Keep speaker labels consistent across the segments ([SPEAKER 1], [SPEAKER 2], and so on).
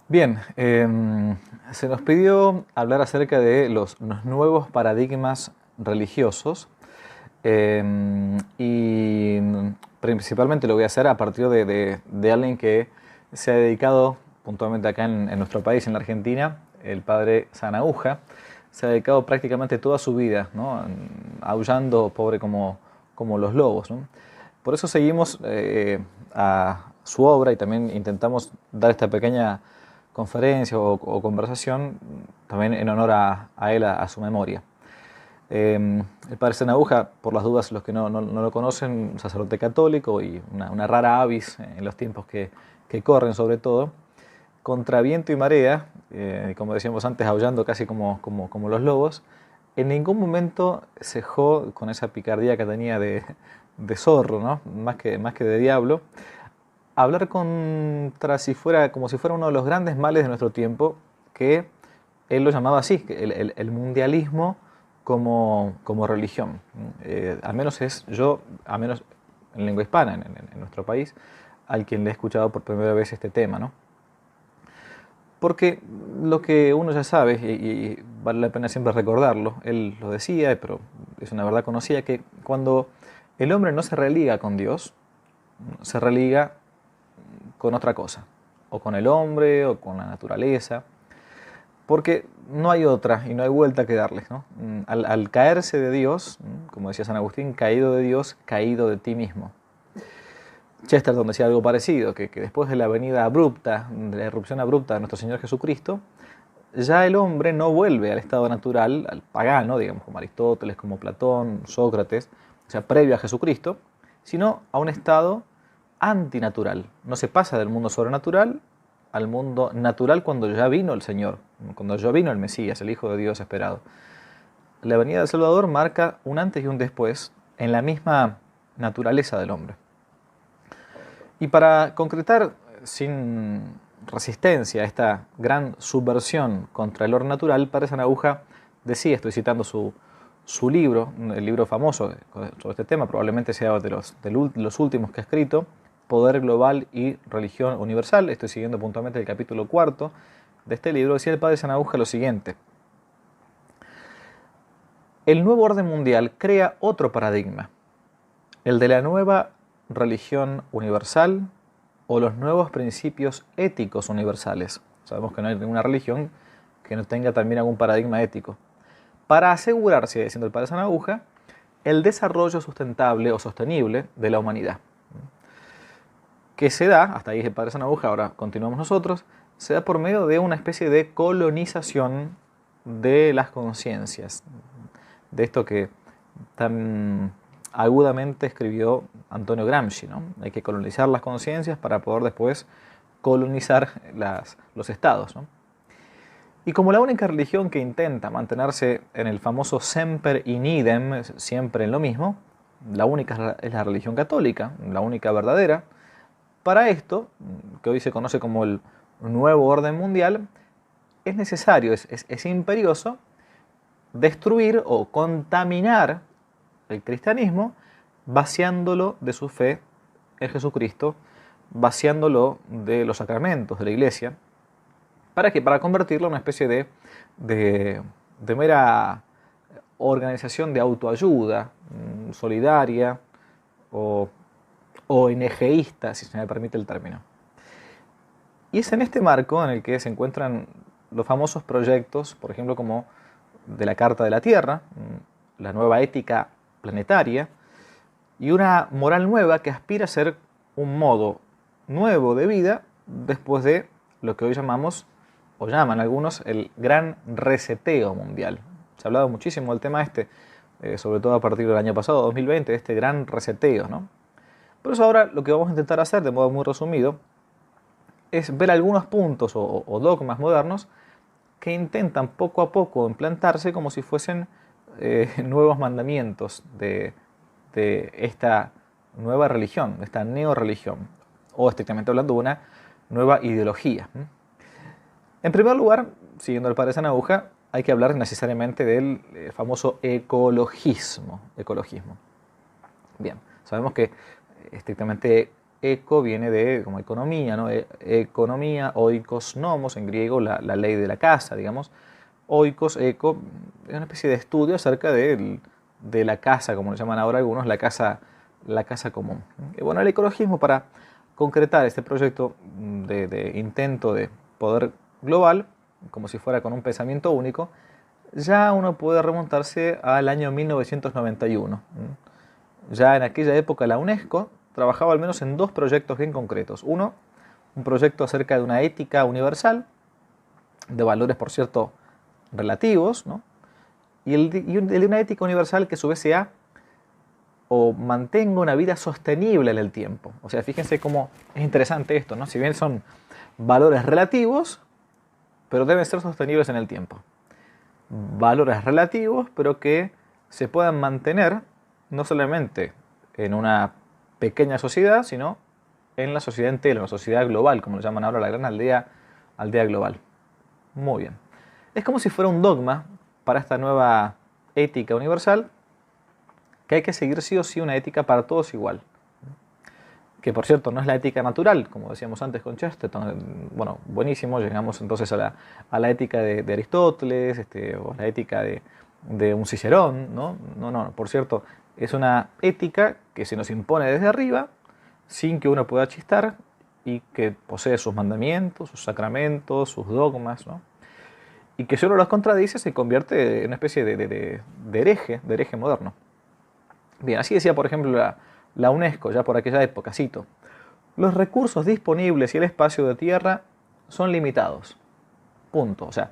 [SPEAKER 1] Bien, se nos pidió hablar acerca de los nuevos paradigmas religiosos y principalmente lo voy a hacer a partir de alguien que se ha dedicado puntualmente acá en nuestro país, en la Argentina, el padre Sanahuja, se ha dedicado prácticamente toda su vida, ¿no? Aullando pobre como los lobos, ¿no? Por eso seguimos a su obra y también intentamos dar esta pequeña conferencia o conversación también en honor a él, a su memoria. El padre Sanahuja, por las dudas, los que no lo conocen, un sacerdote católico y una rara avis en los tiempos que corren, sobre todo, contra viento y marea, como decíamos antes, aullando casi como los lobos. En ningún momento cejó con esa picardía que tenía de zorro, ¿no? Más que de diablo, hablar como si fuera uno de los grandes males de nuestro tiempo, que él lo llamaba así, el mundialismo como religión. Al menos al menos en lengua hispana, en nuestro país, al quien le he escuchado por primera vez este tema, ¿no? Porque lo que uno ya sabe, y vale la pena siempre recordarlo, él lo decía, pero es una verdad conocida, que cuando el hombre no se religa con Dios, se religa con otra cosa, o con el hombre, o con la naturaleza, porque no hay otra y no hay vuelta que darles, ¿no? Al caerse de Dios, como decía San Agustín, caído de Dios, caído de ti mismo. Chesterton decía algo parecido, que después de la venida abrupta, de la irrupción abrupta de nuestro Señor Jesucristo, ya el hombre no vuelve al estado natural, al pagano, digamos, como Aristóteles, como Platón, Sócrates, o sea, previo a Jesucristo, sino a un estado antinatural. No se pasa del mundo sobrenatural al mundo natural cuando ya vino el Señor, cuando ya vino el Mesías, el Hijo de Dios esperado. La venida del Salvador marca un antes y un después en la misma naturaleza del hombre. Y para concretar sin resistencia esta gran subversión contra el orden natural, Padre Sanahuja decía, estoy citando su libro, el libro famoso sobre este tema, probablemente sea de los últimos que ha escrito, Poder Global y Religión Universal. Estoy siguiendo puntualmente el capítulo 4 de este libro. Decía el Padre Sanahuja lo siguiente: el nuevo orden mundial crea otro paradigma, el de la nueva religión universal o los nuevos principios éticos universales. Sabemos que no hay ninguna religión que no tenga también algún paradigma ético. Para asegurarse, diciendo el padre Sanahuja, el desarrollo sustentable o sostenible de la humanidad. Que se da, hasta ahí el padre Sanahuja, ahora continuamos nosotros, se da por medio de una especie de colonización de las conciencias. De esto que tan agudamente escribió Antonio Gramsci, ¿no? Hay que colonizar las conciencias para poder después colonizar los estados, ¿no? Y como la única religión que intenta mantenerse en el famoso semper in idem, siempre en lo mismo, la única es la religión católica, la única verdadera. Para esto, que hoy se conoce como el nuevo orden mundial, es necesario, es imperioso destruir o contaminar el cristianismo, vaciándolo de su fe en Jesucristo, vaciándolo de los sacramentos de la iglesia. ¿Para qué? Para convertirlo en una especie de mera organización de autoayuda, solidaria o ONGista, si se me permite el término. Y es en este marco en el que se encuentran los famosos proyectos, por ejemplo, como de la Carta de la Tierra, la nueva ética planetaria, y una moral nueva que aspira a ser un modo nuevo de vida después de lo que hoy llamamos, o llaman algunos, el gran reseteo mundial. Se ha hablado muchísimo del tema sobre todo a partir del año pasado, 2020, de este gran reseteo, ¿no? Por eso ahora lo que vamos a intentar hacer, de modo muy resumido, es ver algunos puntos o dogmas modernos que intentan poco a poco implantarse como si fuesen nuevos mandamientos de esta nueva religión, de esta neorreligión, o estrictamente hablando de una nueva ideología. En primer lugar, siguiendo el padre Sanahuja, hay que hablar necesariamente del famoso ecologismo. Bien, sabemos que estrictamente eco viene de como economía, ¿no? Economía, oikos nomos, en griego la ley de la casa, digamos. Oikos, eco, es una especie de estudio acerca de la casa, como le llaman ahora algunos, la casa común. Y bueno, el ecologismo, para concretar este proyecto de intento de poder global, como si fuera con un pensamiento único, ya uno puede remontarse al año 1991. Ya en aquella época la UNESCO trabajaba al menos en dos proyectos bien concretos. Uno, un proyecto acerca de una ética universal, de valores, por cierto, relativos, ¿no? Y el de una ética universal que a su vez sea o mantenga una vida sostenible en el tiempo. O sea, fíjense cómo es interesante esto, ¿no? Si bien son valores relativos, pero deben ser sostenibles en el tiempo. Valores relativos, pero que se puedan mantener no solamente en una pequeña sociedad, sino en la sociedad entera, en la sociedad global, como lo llaman ahora, la gran aldea global. Muy bien. Es como si fuera un dogma para esta nueva ética universal, que hay que seguir sí o sí una ética para todos igual. Que por cierto no es la ética natural, como decíamos antes con Chesterton. Bueno, buenísimo, llegamos entonces a la ética de Aristóteles, o la ética de un Cicerón, ¿no? No, por cierto, es una ética que se nos impone desde arriba, sin que uno pueda chistar, y que posee sus mandamientos, sus sacramentos, sus dogmas, ¿no? Y que si uno los contradice se convierte en una especie de hereje moderno. Bien, así decía por ejemplo la UNESCO ya por aquella época, cito: los recursos disponibles y el espacio de tierra son limitados. Punto. O sea,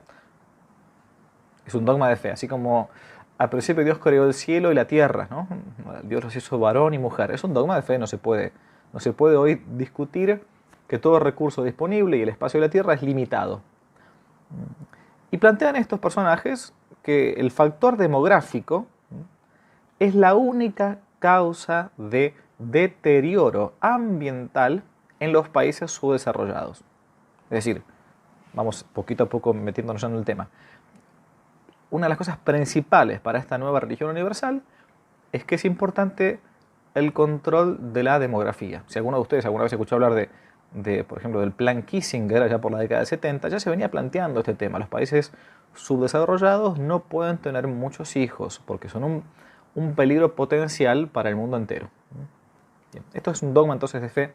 [SPEAKER 1] es un dogma de fe, así como al principio Dios creó el cielo y la tierra, ¿no? Dios los hizo varón y mujer. Es un dogma de fe, no se puede hoy discutir que todo recurso disponible y el espacio de la tierra es limitado. Y plantean estos personajes que el factor demográfico es la única causa de deterioro ambiental en los países subdesarrollados. Es decir, vamos poquito a poco metiéndonos en el tema. Una de las cosas principales para esta nueva religión universal es que es importante el control de la demografía. Si alguno de ustedes alguna vez escuchó hablar por ejemplo, del plan Kissinger allá por la década del 70, ya se venía planteando este tema. Los países subdesarrollados no pueden tener muchos hijos porque son un peligro potencial para el mundo entero. Bien. Esto es un dogma entonces de fe.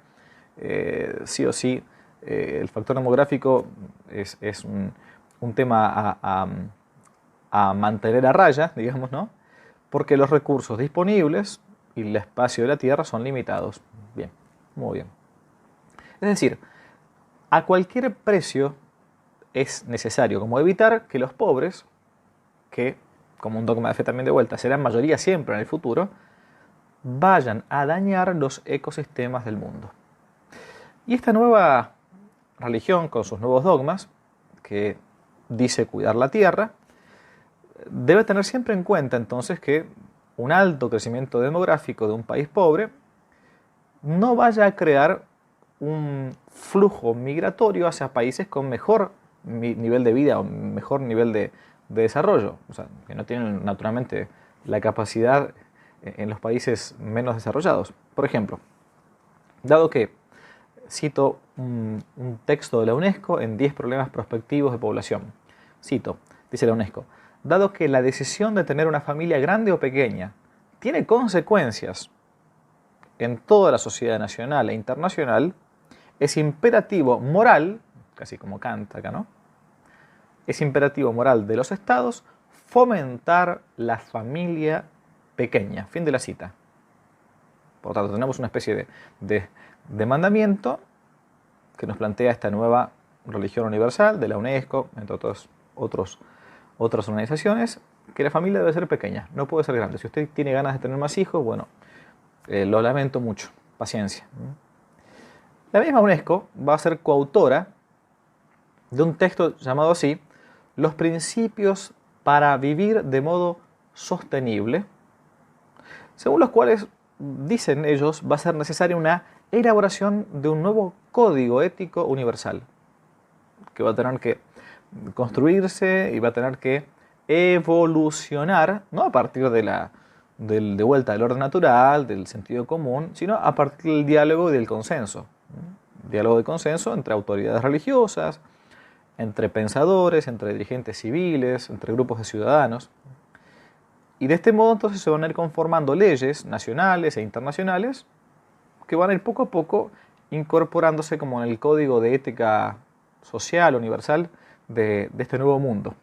[SPEAKER 1] Sí o sí, el factor demográfico es un tema a mantener a raya, digamos, ¿no? Porque los recursos disponibles y el espacio de la tierra son limitados. Bien, muy bien. Es decir, a cualquier precio es necesario como evitar que los pobres, que como un dogma de fe también de vuelta, serán mayoría siempre en el futuro, vayan a dañar los ecosistemas del mundo. Y esta nueva religión, con sus nuevos dogmas, que dice cuidar la tierra, debe tener siempre en cuenta entonces que un alto crecimiento demográfico de un país pobre no vaya a crear un flujo migratorio hacia países con mejor nivel de vida o mejor nivel de desarrollo, o sea, que no tienen naturalmente la capacidad en los países menos desarrollados. Por ejemplo, dado que, cito un texto de la UNESCO en 10 problemas prospectivos de población, cito, dice la UNESCO: dado que la decisión de tener una familia grande o pequeña tiene consecuencias en toda la sociedad nacional e internacional, es imperativo moral, casi como Kant acá, ¿no? Es imperativo moral de los estados fomentar la familia pequeña. Fin de la cita. Por lo tanto, tenemos una especie de mandamiento que nos plantea esta nueva religión universal de la UNESCO, entre otras organizaciones, que la familia debe ser pequeña, no puede ser grande. Si usted tiene ganas de tener más hijos, bueno, lo lamento mucho, paciencia. La misma UNESCO va a ser coautora de un texto llamado así: los principios para vivir de modo sostenible, según los cuales, dicen ellos, va a ser necesaria una elaboración de un nuevo código ético universal, que va a tener que construirse y va a tener que evolucionar, no a partir de de vuelta del orden natural, del sentido común, sino a partir del diálogo y del consenso. Diálogo de consenso entre autoridades religiosas, entre pensadores, entre dirigentes civiles, entre grupos de ciudadanos. Y de este modo entonces se van a ir conformando leyes nacionales e internacionales que van a ir poco a poco incorporándose como en el código de ética social, universal, de este nuevo mundo.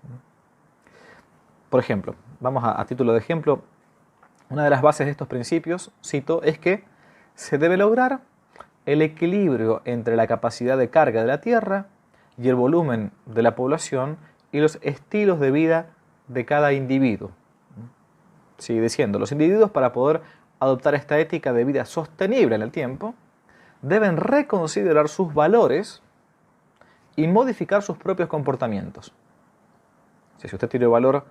[SPEAKER 1] Por ejemplo, vamos a título de ejemplo, una de las bases de estos principios, cito, es que se debe lograr el equilibrio entre la capacidad de carga de la tierra y el volumen de la población y los estilos de vida de cada individuo. Sigue diciendo, los individuos para poder adoptar esta ética de vida sostenible en el tiempo deben reconsiderar sus valores y modificar sus propios comportamientos. Si usted tiene valor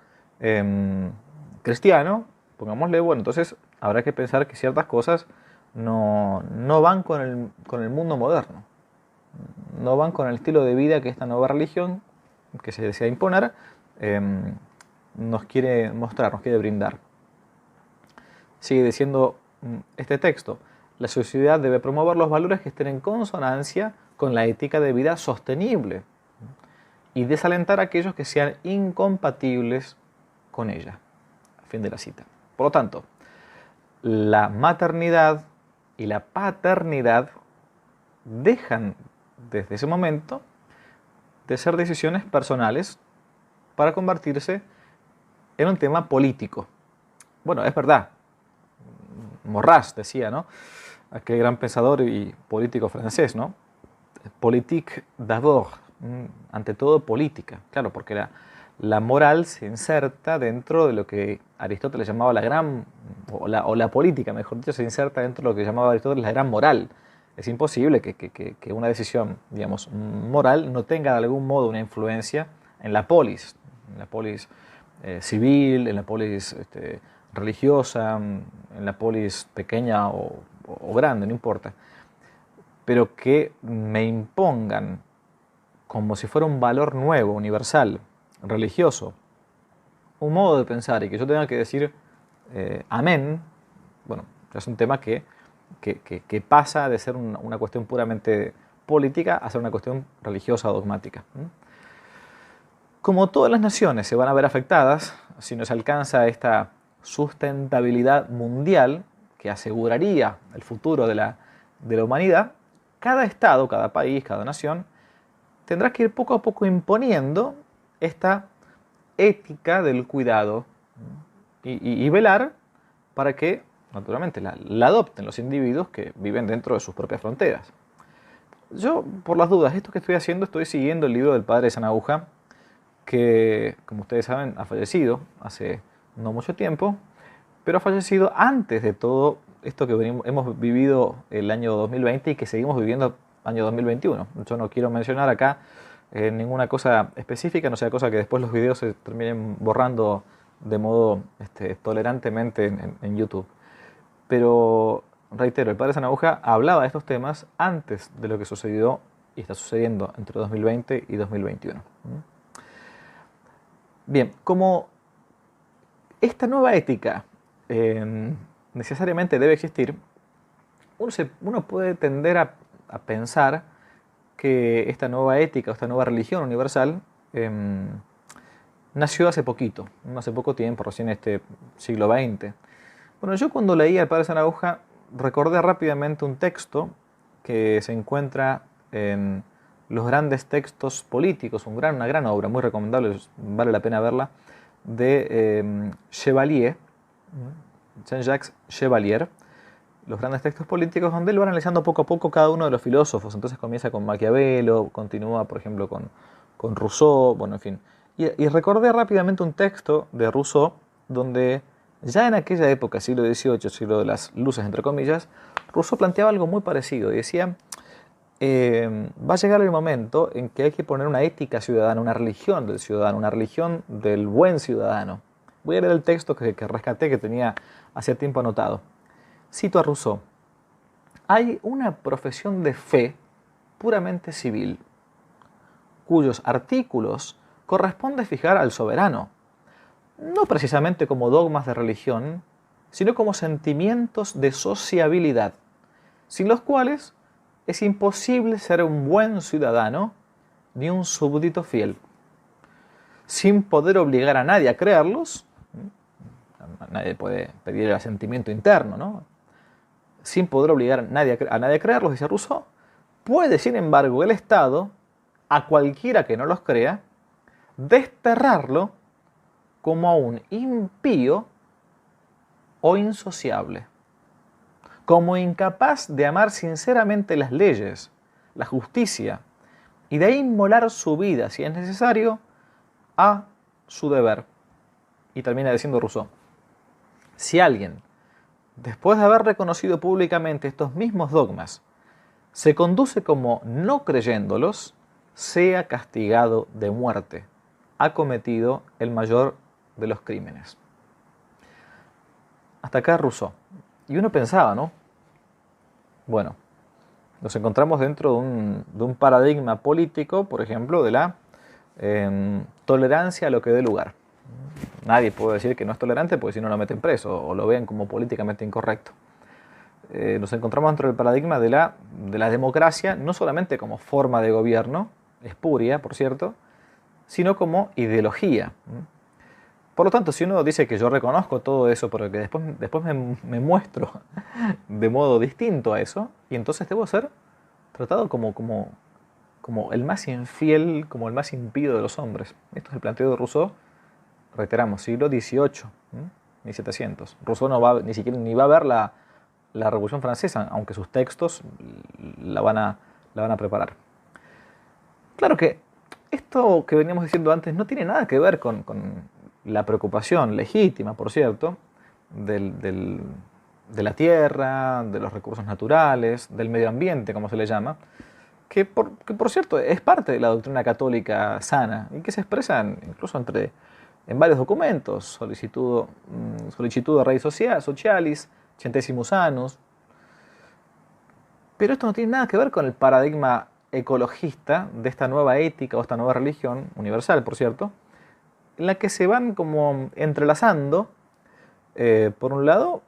[SPEAKER 1] cristiano, pongámosle, bueno, entonces habrá que pensar que ciertas cosas no van con el mundo moderno, no van con el estilo de vida que esta nueva religión que se desea imponer nos quiere mostrar, nos quiere brindar. Sigue diciendo este texto, la sociedad debe promover los valores que estén en consonancia con la ética de vida sostenible y desalentar a aquellos que sean incompatibles con ella. Fin de la cita. Por lo tanto, la maternidad y la paternidad dejan desde ese momento de ser decisiones personales para convertirse en un tema político. Bueno, es verdad, Maurras decía, ¿no? Aquel gran pensador y político francés, ¿no? Politique d'abord, ante todo política, claro, porque la moral se inserta dentro de lo que Aristóteles llamaba o la política, mejor dicho, se inserta dentro de lo que llamaba Aristóteles la gran moral. Es imposible que una decisión, digamos, moral no tenga de algún modo una influencia en la polis civil, en la polis religiosa, en la polis pequeña o grande, no importa. Pero que me impongan como si fuera un valor nuevo, universal, religioso, un modo de pensar y que yo tenga que decir amén, bueno, es un tema que pasa de ser una cuestión puramente política a ser una cuestión religiosa o dogmática. Como todas las naciones se van a ver afectadas, si no se alcanza esta sustentabilidad mundial que aseguraría el futuro de la humanidad, cada estado, cada país, cada nación tendrá que ir poco a poco imponiendo esta ética del cuidado y velar para que, naturalmente, la adopten los individuos que viven dentro de sus propias fronteras. Yo, por las dudas, esto que estoy haciendo, estoy siguiendo el libro del padre Sanahuja, que, como ustedes saben, ha fallecido hace no mucho tiempo, pero ha fallecido antes de todo esto que hemos vivido el año 2020 y que seguimos viviendo el año 2021. Yo no quiero mencionar acá ninguna cosa específica, no sea cosa que después los videos se terminen borrando de modo tolerantemente en YouTube. Pero, reitero, el padre Sanahuja hablaba de estos temas antes de lo que sucedió y está sucediendo entre 2020 y 2021. Bien, como esta nueva ética necesariamente debe existir, uno puede tender a pensar que esta nueva ética, esta nueva religión universal, nació hace poquito, no hace poco tiempo, recién este siglo XX. Bueno, yo cuando leí al padre Sanahuja recordé rápidamente un texto que se encuentra en los grandes textos políticos, una gran obra, muy recomendable, vale la pena verla, de Chevalier, Jean-Jacques Chevalier, los grandes textos políticos, donde él va analizando poco a poco cada uno de los filósofos. Entonces comienza con Maquiavelo, continúa, por ejemplo, con Rousseau, bueno, en fin. Y recordé rápidamente un texto de Rousseau, donde ya en aquella época, siglo XVIII, siglo de las luces, entre comillas, Rousseau planteaba algo muy parecido y decía, va a llegar el momento en que hay que poner una ética ciudadana, una religión del ciudadano, una religión del buen ciudadano. Voy a leer el texto que rescaté, que tenía hace tiempo anotado. Cito a Rousseau. Hay una profesión de fe puramente civil, cuyos artículos corresponde fijar al soberano, no precisamente como dogmas de religión, sino como sentimientos de sociabilidad, sin los cuales es imposible ser un buen ciudadano ni un súbdito fiel. Sin poder obligar a nadie a creerlos, nadie puede pedir el asentimiento interno, ¿no? Sin poder obligar a nadie a creerlos, dice Rousseau, puede, sin embargo, el Estado, a cualquiera que no los crea, desterrarlo como a un impío o insociable, como incapaz de amar sinceramente las leyes, la justicia, y de inmolar su vida, si es necesario, a su deber. Y termina diciendo Rousseau, si alguien, después de haber reconocido públicamente estos mismos dogmas, se conduce como no creyéndolos, sea castigado de muerte, ha cometido el mayor de los crímenes. Hasta acá Rousseau. Y uno pensaba, ¿no? Bueno, nos encontramos dentro de un paradigma político, por ejemplo, de la tolerancia a lo que dé lugar. Nadie puede decir que no es tolerante porque si no lo meten preso o lo ven como políticamente incorrecto. Nos encontramos dentro del paradigma de la democracia, no solamente como forma de gobierno, espuria, por cierto, sino como ideología. Por lo tanto, si uno dice que yo reconozco todo eso, pero que después me muestro de modo distinto a eso, y entonces debo ser tratado como el más infiel, como el más impío de los hombres. Esto es el planteo de Rousseau, reiteramos, siglo XVIII, 1700. Rousseau no va, ni va a ver la Revolución Francesa, aunque sus textos la van a preparar. Claro que esto que veníamos diciendo antes no tiene nada que ver con la preocupación legítima, por cierto, de la tierra, de los recursos naturales, del medio ambiente, como se le llama, que por cierto es parte de la doctrina católica sana y que se expresa incluso en varios documentos, solicitud de Rei Socialis, Centesimus Annus. Pero esto no tiene nada que ver con el paradigma ecologista de esta nueva ética o esta nueva religión, universal por cierto, en la que se van como entrelazando, por un lado,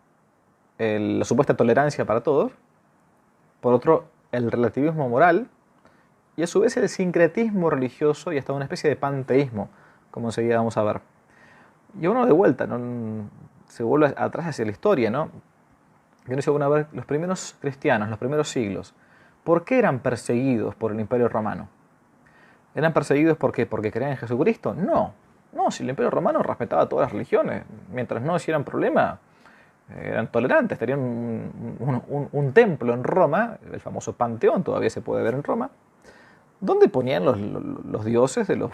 [SPEAKER 1] la supuesta tolerancia para todos, por otro, el relativismo moral, y a su vez el sincretismo religioso y hasta una especie de panteísmo, como enseguida vamos a ver. Y uno de vuelta, ¿no? Se vuelve atrás hacia la historia, ¿no? Y uno se vuelve a ver los primeros cristianos, los primeros siglos. ¿Por qué eran perseguidos por el Imperio Romano? ¿Eran perseguidos porque creían en Jesucristo? No. No, si el Imperio Romano respetaba todas las religiones, mientras no hicieran problema, eran tolerantes, tenían un templo en Roma, el famoso Panteón, todavía se puede ver en Roma, donde ponían los dioses de los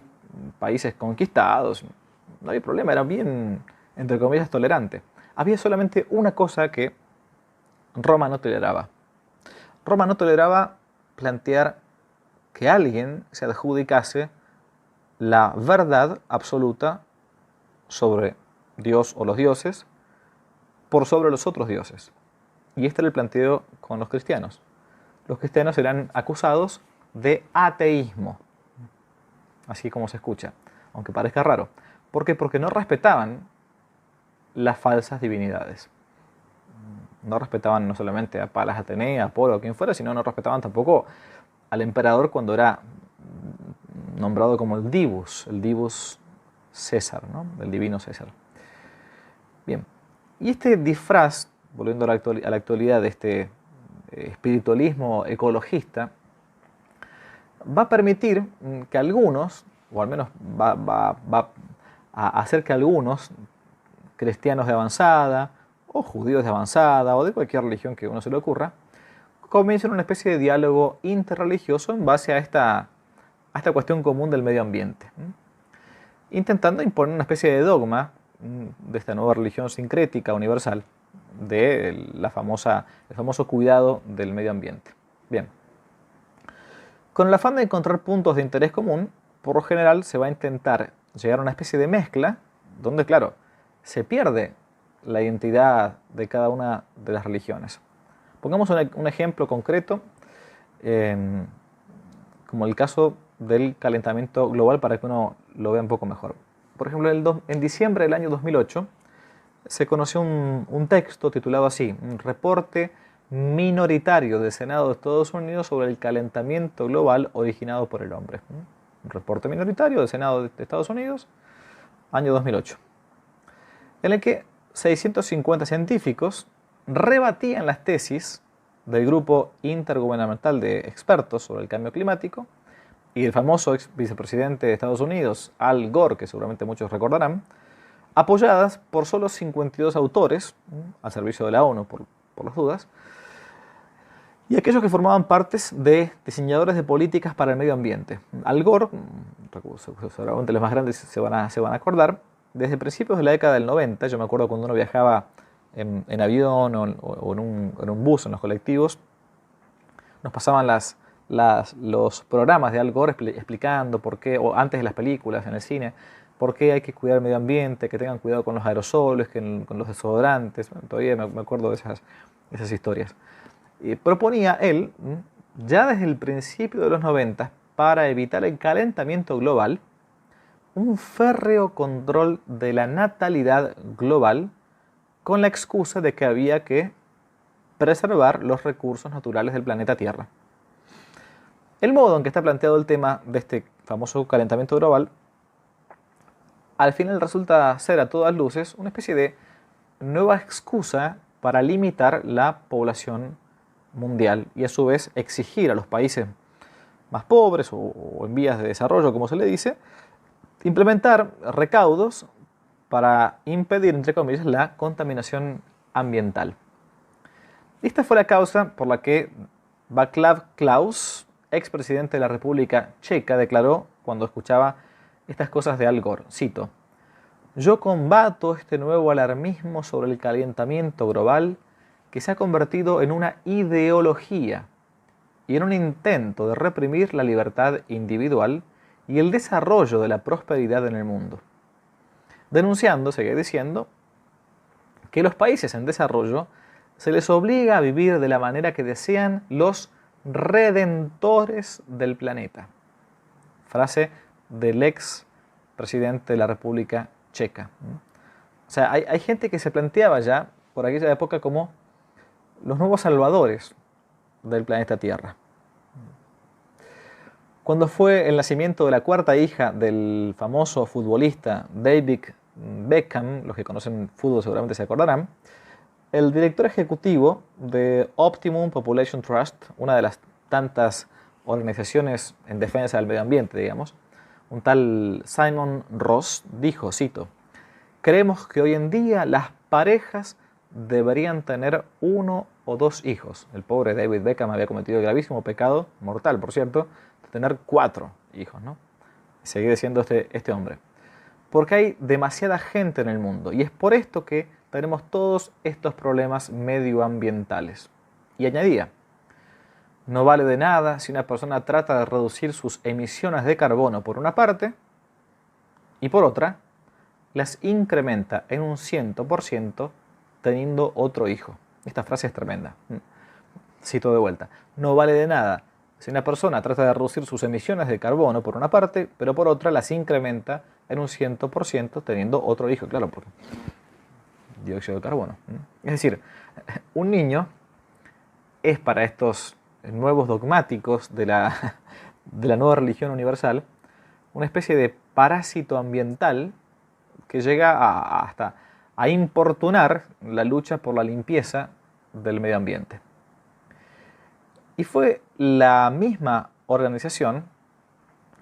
[SPEAKER 1] países conquistados. No había problema, era bien, entre comillas, tolerante. Había solamente una cosa que Roma no toleraba. Roma no toleraba plantear que alguien se adjudicase la verdad absoluta sobre Dios o los dioses por sobre los otros dioses. Y este era el planteo con los cristianos. Los cristianos eran acusados de ateísmo, así como se escucha, aunque parezca raro. ¿Por qué? Porque no respetaban las falsas divinidades. No respetaban no solamente a Palas Atenea, a Apolo o quien fuera, sino no respetaban tampoco al emperador cuando era nombrado como el Divus César, ¿no? El divino César. Bien, y este disfraz, volviendo a la actualidad de este espiritualismo ecologista, va a permitir que algunos, o al menos va a hacer que algunos cristianos de avanzada, o judíos de avanzada, o de cualquier religión que a uno se le ocurra, comiencen una especie de diálogo interreligioso en base a esta cuestión común del medio ambiente, intentando imponer una especie de dogma de esta nueva religión sincrética universal de el famoso cuidado del medio ambiente. Bien, con el afán de encontrar puntos de interés común, por lo general se va a intentar llegar a una especie de mezcla donde, claro, se pierde la identidad de cada una de las religiones. Pongamos un ejemplo concreto, como el caso del calentamiento global para que uno lo vea un poco mejor. Por ejemplo, en diciembre del año 2008, se conoció un texto titulado así, un reporte minoritario del Senado de Estados Unidos sobre el calentamiento global originado por el hombre. Un reporte minoritario del Senado de Estados Unidos, año 2008, en el que 650 científicos rebatían las tesis del grupo intergubernamental de expertos sobre el cambio climático y el famoso ex vicepresidente de Estados Unidos, Al Gore, que seguramente muchos recordarán, apoyadas por solo 52 autores, al servicio de la ONU por las dudas, y aquellos que formaban partes de diseñadores de políticas para el medio ambiente. Al Gore, seguramente los más grandes se van a acordar, desde principios de la década del 90, yo me acuerdo cuando uno viajaba en avión o en un bus, en los colectivos, nos pasaban los programas de Al Gore explicando por qué, o antes de las películas, en el cine, por qué hay que cuidar el medio ambiente, que tengan cuidado con los aerosoles, con los desodorantes. Todavía me acuerdo de esas historias. Proponía él, ya desde el principio de los 90, para evitar el calentamiento global, un férreo control de la natalidad global con la excusa de que había que preservar los recursos naturales del planeta Tierra. El modo en que está planteado el tema de este famoso calentamiento global al final resulta ser a todas luces una especie de nueva excusa para limitar la población mundial y a su vez exigir a los países más pobres o en vías de desarrollo, como se le dice, implementar recaudos para impedir, entre comillas, la contaminación ambiental. Esta fue la causa por la que Václav Klaus, expresidente de la República Checa, declaró cuando escuchaba estas cosas de Al Gore, cito: "Yo combato este nuevo alarmismo sobre el calentamiento global que se ha convertido en una ideología y en un intento de reprimir la libertad individual y el desarrollo de la prosperidad en el mundo". Denunciando, sigue diciendo, que los países en desarrollo se les obliga a vivir de la manera que desean los redentores del planeta. Frase del ex presidente de la República Checa. O sea, hay gente que se planteaba ya por aquella época como los nuevos salvadores del planeta Tierra. Cuando fue el nacimiento de la cuarta hija del famoso futbolista David Beckham, los que conocen fútbol seguramente se acordarán, el director ejecutivo de Optimum Population Trust, una de las tantas organizaciones en defensa del medio ambiente, digamos, un tal Simon Ross dijo, cito: "Creemos que hoy en día las parejas deberían tener 1 o 2 hijos". El pobre David Beckham había cometido el gravísimo pecado, mortal por cierto, de tener 4 hijos, ¿no? Y seguir diciendo este hombre. Porque hay demasiada gente en el mundo y es por esto que tenemos todos estos problemas medioambientales. Y añadía: "No vale de nada si una persona trata de reducir sus emisiones de carbono por una parte y por otra las incrementa en un 100% teniendo otro hijo". Esta frase es tremenda. Cito de vuelta: "No vale de nada si una persona trata de reducir sus emisiones de carbono por una parte, pero por otra las incrementa en un 100% teniendo otro hijo". Claro, porque dióxido de carbono. Es decir, un niño es para estos nuevos dogmáticos de la nueva religión universal una especie de parásito ambiental que llega hasta a importunar la lucha por la limpieza del medio ambiente. Y fue la misma organización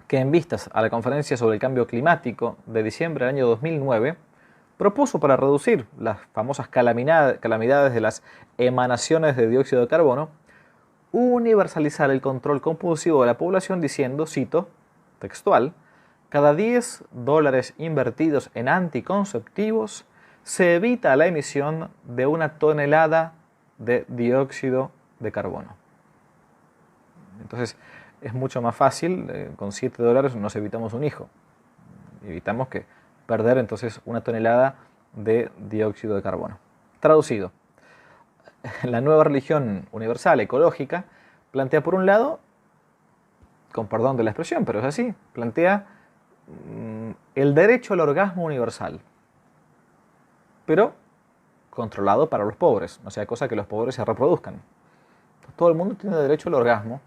[SPEAKER 1] que, en vistas a la conferencia sobre el cambio climático de diciembre del año 2009, propuso, para reducir las famosas calamidades de las emanaciones de dióxido de carbono, universalizar el control compulsivo de la población diciendo, cito, textual: "Cada $10 invertidos en anticonceptivos se evita la emisión de 1 tonelada de dióxido de carbono". Entonces es mucho más fácil, con $7 nos evitamos un hijo. Evitamos que perder entonces 1 tonelada de dióxido de carbono. Traducido, la nueva religión universal ecológica plantea, por un lado, con perdón de la expresión, pero es así, plantea el derecho al orgasmo universal, pero controlado para los pobres, no sea cosa que los pobres se reproduzcan. Todo el mundo tiene derecho al orgasmo,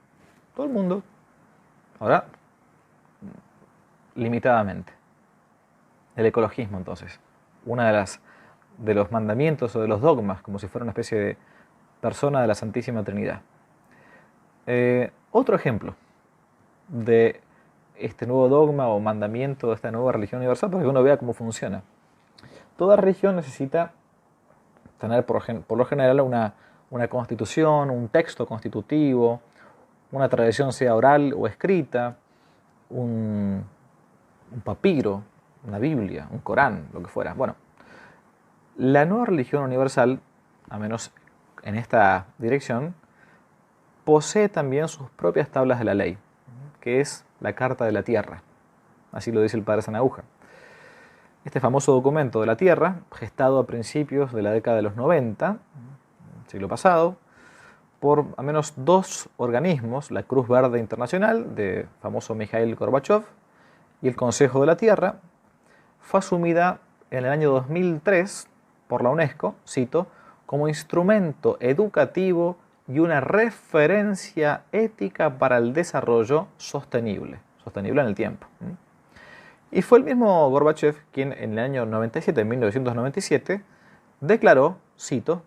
[SPEAKER 1] todo el mundo. Ahora, limitadamente. El ecologismo, entonces, una de los mandamientos o de los dogmas, como si fuera una especie de persona de la Santísima Trinidad. Otro ejemplo de este nuevo dogma o mandamiento de esta nueva religión universal, para que uno vea cómo funciona. Toda religión necesita tener por lo general una constitución, un texto constitutivo, una tradición sea oral o escrita, un papiro, una Biblia, un Corán, lo que fuera. Bueno, la nueva religión universal, a menos en esta dirección, posee también sus propias tablas de la ley, que es la Carta de la Tierra. Así lo dice el padre Sanahuja. Este famoso documento de la Tierra, gestado a principios de la década de los 90, siglo pasado, por al menos dos organismos, la Cruz Verde Internacional, de famoso Mikhail Gorbachev, y el Consejo de la Tierra, fue asumida en el año 2003 por la UNESCO, cito, como instrumento educativo y una referencia ética para el desarrollo sostenible en el tiempo. Y fue el mismo Gorbachev quien en el año 97, en 1997, declaró, cito,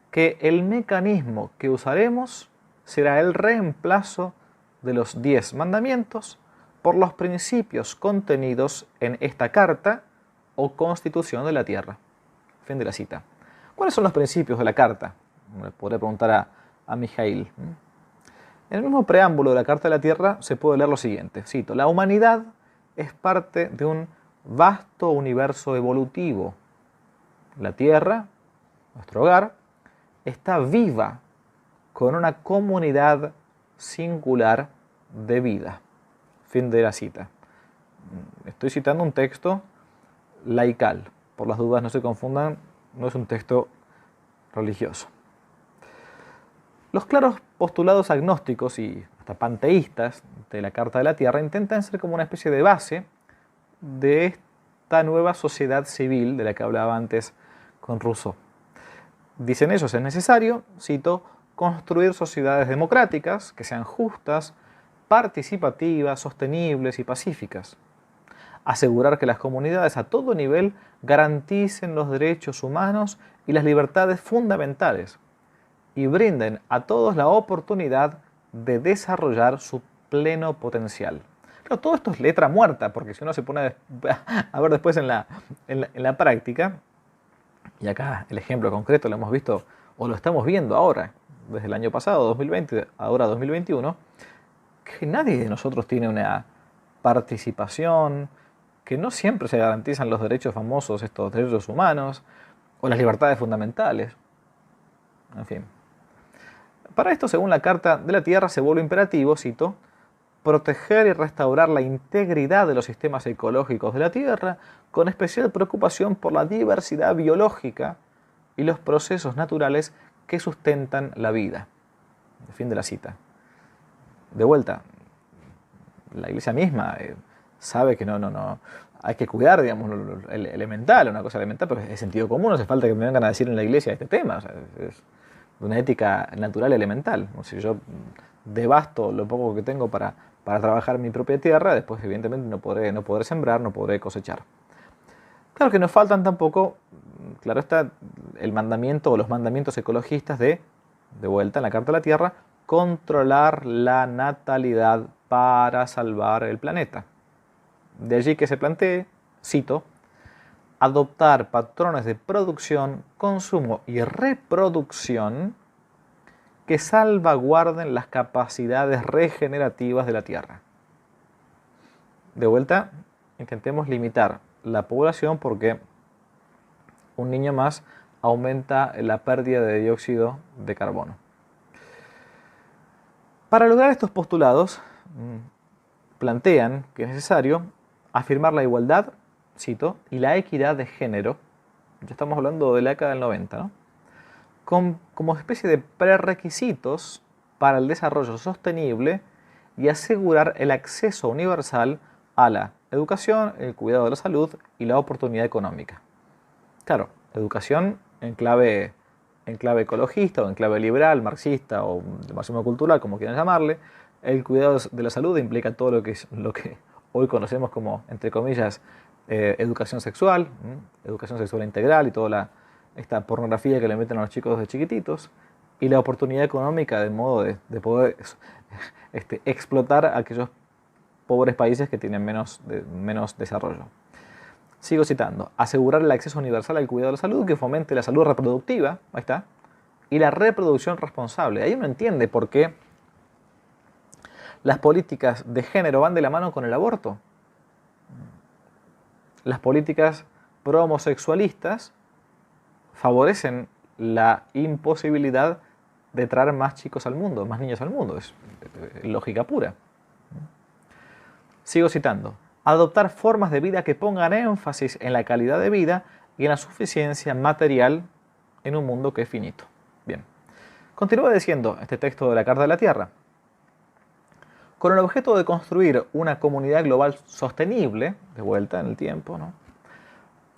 [SPEAKER 1] que el mecanismo que usaremos será el reemplazo de los 10 mandamientos por los principios contenidos en esta carta o constitución de la Tierra. Fin de la cita. ¿Cuáles son los principios de la carta? Le podré preguntar a Mijail. En el mismo preámbulo de la Carta de la Tierra se puede leer lo siguiente, cito, la humanidad es parte de un vasto universo evolutivo. La Tierra, nuestro hogar, está viva con una comunidad singular de vida. Fin de la cita. Estoy citando un texto laical. Por las dudas no se confundan, no es un texto religioso. Los claros postulados agnósticos y hasta panteístas de la Carta de la Tierra intentan ser como una especie de base de esta nueva sociedad civil de la que hablaba antes con Rousseau. Dicen ellos, es necesario, cito, construir sociedades democráticas que sean justas, participativas, sostenibles y pacíficas. Asegurar que las comunidades a todo nivel garanticen los derechos humanos y las libertades fundamentales y brinden a todos la oportunidad de desarrollar su pleno potencial. Claro, todo esto es letra muerta, porque si uno se pone a ver después en la práctica, y acá el ejemplo concreto lo hemos visto, o lo estamos viendo ahora, desde el año pasado, 2020, ahora 2021, que nadie de nosotros tiene una participación, que no siempre se garantizan los derechos famosos, estos derechos humanos, o las libertades fundamentales. En fin. Para esto, según la Carta de la Tierra, se vuelve imperativo, cito, proteger y restaurar la integridad de los sistemas ecológicos de la Tierra, con especial preocupación por la diversidad biológica y los procesos naturales que sustentan la vida. Fin de la cita. De vuelta, la Iglesia misma sabe que no hay que cuidar, digamos, el elemental, una cosa elemental, pero es sentido común, no hace falta que me vengan a decir en la Iglesia este tema, o sea, es una ética natural elemental. O sea, yo devasto lo poco que tengo para trabajar en mi propia tierra, después evidentemente no podré sembrar, no podré cosechar. Claro que nos faltan tampoco, claro está, el mandamiento o los mandamientos ecologistas de vuelta en la Carta de la Tierra, controlar la natalidad para salvar el planeta. De allí que se plantee, cito, adoptar patrones de producción, consumo y reproducción que salvaguarden las capacidades regenerativas de la Tierra. De vuelta, intentemos limitar la población porque un niño más aumenta la pérdida de dióxido de carbono. Para lograr estos postulados, plantean que es necesario afirmar la igualdad, cito, y la equidad de género, ya estamos hablando de la década del 90, ¿no? Como especie de prerequisitos para el desarrollo sostenible y asegurar el acceso universal a la educación, el cuidado de la salud y la oportunidad económica. Claro, educación en clave ecologista o en clave liberal, marxista o de máximo cultural, como quieran llamarle, el cuidado de la salud implica todo lo que hoy conocemos como, entre comillas, educación sexual integral y toda esta pornografía que le meten a los chicos desde chiquititos, y la oportunidad económica de modo de poder explotar a aquellos pobres países que tienen menos desarrollo. Sigo citando: asegurar el acceso universal al cuidado de la salud que fomente la salud reproductiva, ahí está, y la reproducción responsable. Ahí uno entiende por qué las políticas de género van de la mano con el aborto. Las políticas pro-homosexualistas favorecen la imposibilidad de traer más chicos al mundo, más niños al mundo. Es lógica pura. Sigo citando: adoptar formas de vida que pongan énfasis en la calidad de vida y en la suficiencia material en un mundo que es finito. Bien. Continúa diciendo este texto de la Carta de la Tierra: con el objeto de construir una comunidad global sostenible, de vuelta en el tiempo, ¿no?,